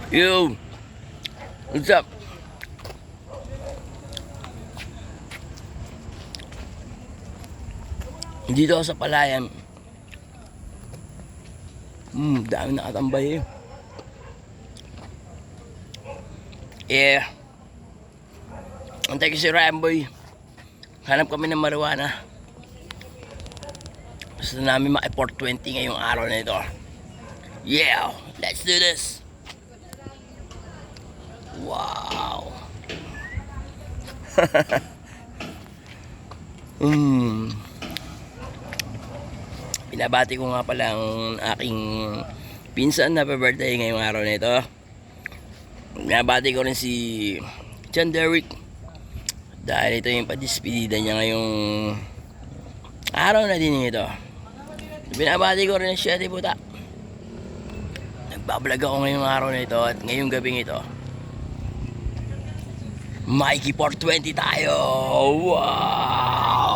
Yo, what's up? Dito ako sa Palayan. Dami nakatambay eh. Yeah. Antay ko si Ramboy. Hanap kami ng marijuana. Gusto namin maki-420 ngayong araw na ito. Yeah, let's do this. Wow. Binabati ko nga pala ang aking pinsan na birthday ngayong araw na ito. Binabati ko rin si John Derrick dahil ito yung padispedida niya ngayong araw na din ito. Binabati ko rin siya, di puta. Nagbablog ako ngayong araw na ito at ngayong gabing ito. Mikey 420 tayo! Wow!